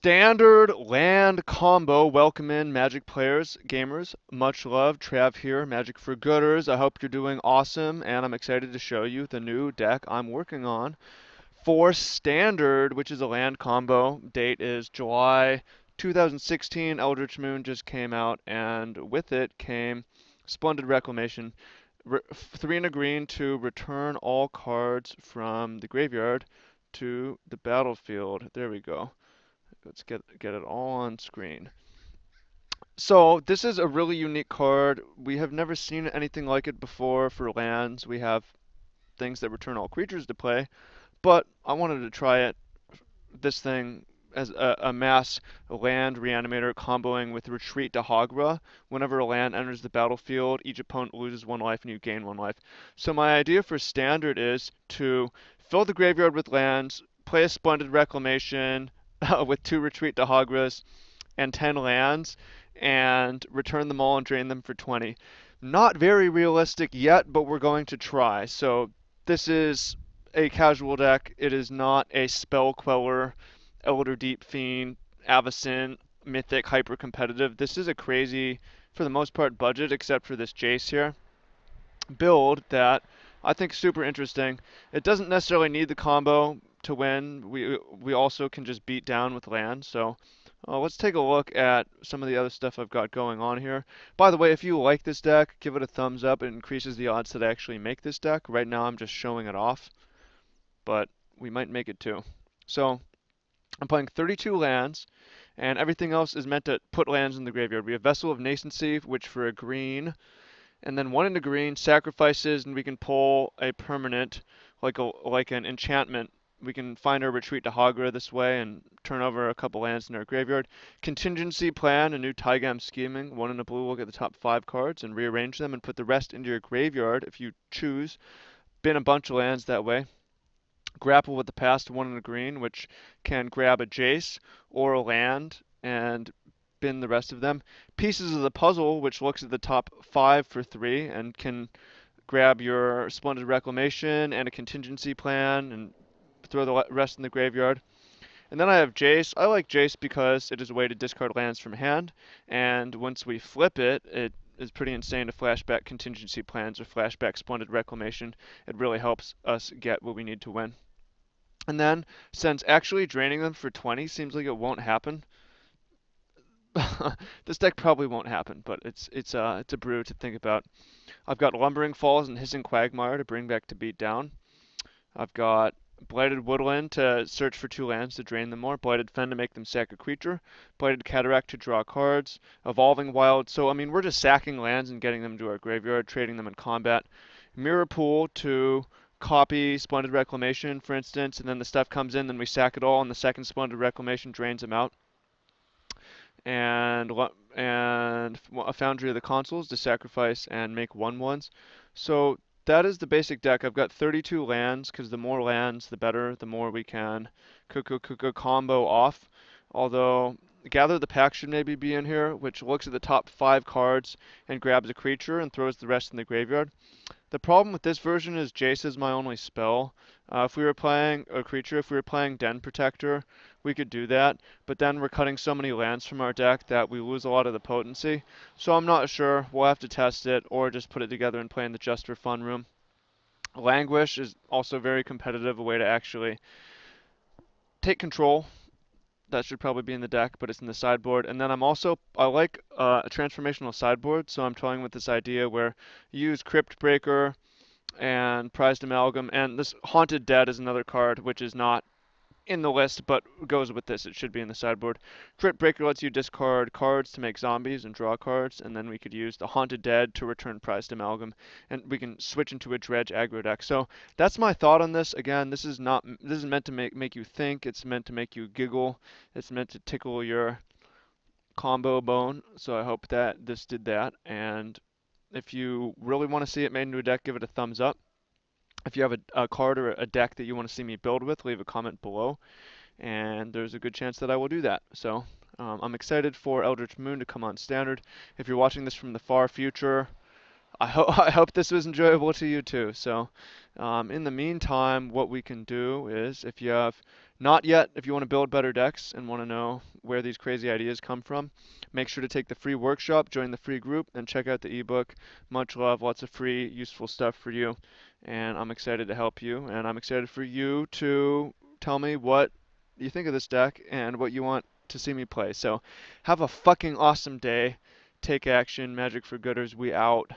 Standard land combo. Welcome in, Magic players, gamers. Much love. Trav here, Magic for Gooders. I hope you're doing awesome, and I'm excited to show you the new deck I'm working on for Standard, which is a land combo. Date is July 2016. Eldritch Moon just came out, and with it came Splendid Reclamation. 3 and a green to return all cards from the graveyard to the battlefield. There we go. Let's get it all on screen. So this is a really unique card. We have never seen anything like it before for lands. We have things that return all creatures to play, but I wanted to try it. This thing as a mass land reanimator comboing with retreat to Hagra. Whenever a land enters the battlefield, each opponent loses 1 life and you gain 1 life. So my idea for standard is to fill the graveyard with lands, play a Splendid Reclamation with 2 retreat to Hagras and 10 lands, and return them all and drain them for 20. Not very realistic yet, but we're going to try. So this is a casual deck. It is not a spell queller, Elder Deep Fiend, Avacyn, Mythic, hyper competitive. This is a crazy, for the most part, budget, except for this Jace here, build that I think is super interesting. It doesn't necessarily need the combo to win. We also can just beat down with land. So let's take a look at some of the other stuff I've got going on here. By the way, if you like this deck, give it a thumbs up. It increases the odds that I actually make this deck. Right now I'm just showing it off, but we might make it too. So I'm playing 32 lands, and everything else is meant to put lands in the graveyard. We have Vessel of Nascency, which for a green, and then 1 in a green sacrifices, and we can pull a permanent, like an enchantment. We can find our retreat to Hagra this way and turn over a couple lands in our graveyard. Contingency plan, a new Taigam scheming. 1 in a blue will get the top 5 cards and rearrange them and put the rest into your graveyard if you choose. Bin a bunch of lands that way. Grapple with the past, 1 in a green, which can grab a Jace or a land and bin the rest of them. Pieces of the puzzle, which looks at the top 5 for 3 and can grab your Splendid Reclamation and a contingency plan and throw the rest in the graveyard. And then I have Jace. I like Jace because it is a way to discard lands from hand, and once we flip it, it is pretty insane to flashback contingency plans or flashback Splendid Reclamation. It really helps us get what we need to win. And then, since actually draining them for 20 seems like it won't happen, this deck probably won't happen, but it's a brew to think about. I've got Lumbering Falls and Hissing Quagmire to bring back to beat down. I've got Blighted Woodland to search for 2 lands to drain them more. Blighted Fen to make them sack a creature. Blighted Cataract to draw cards. Evolving Wild. So, I mean, we're just sacking lands and getting them to our graveyard, trading them in combat. Mirror Pool to copy Splendid Reclamation, for instance, and then the stuff comes in, then we sack it all, and the second Splendid Reclamation drains them out. And a Foundry of the Consoles to sacrifice and make 1/1s. So that is the basic deck. I've got 32 lands because the more lands, the better. The more we can combo off. Although Gather the Pack should maybe be in here, which looks at the top 5 cards and grabs a creature and throws the rest in the graveyard. The problem with this version is Jace is my only spell. If we were playing a creature, if we were playing Den Protector, we could do that, but then we're cutting so many lands from our deck that we lose a lot of the potency. So I'm not sure. We'll have to test it or just put it together and play in the Just for Fun room. Languish is also very competitive, a way to actually take control. That should probably be in the deck, but it's in the sideboard. And then I like a transformational sideboard, so I'm toying with this idea where you use Crypt Breaker and Prized Amalgam, and this Haunted Dead is another card which is not in the list, but goes with this. It should be in the sideboard. Crypt Breaker lets you discard cards to make zombies and draw cards, and then we could use the Haunted Dead to return Prized Amalgam, and we can switch into a Dredge aggro deck. So that's my thought on this. Again, this is meant to make you think. It's meant to make you giggle. It's meant to tickle your combo bone. So I hope that this did that. And if you really want to see it made into a deck, give it a thumbs up. If you have a card or a deck that you want to see me build with, leave a comment below, and there's a good chance that I will do that. So I'm excited for Eldritch Moon to come on Standard. If you're watching this from the far future, I hope this was enjoyable to you too. So, in the meantime, what we can do is, if you have not yet, if you want to build better decks and want to know where these crazy ideas come from, make sure to take the free workshop, join the free group, and check out the ebook. Much love, lots of free, useful stuff for you. And I'm excited to help you, and I'm excited for you to tell me what you think of this deck and what you want to see me play. So, have a fucking awesome day. Take action, Magic for Gooders. We out.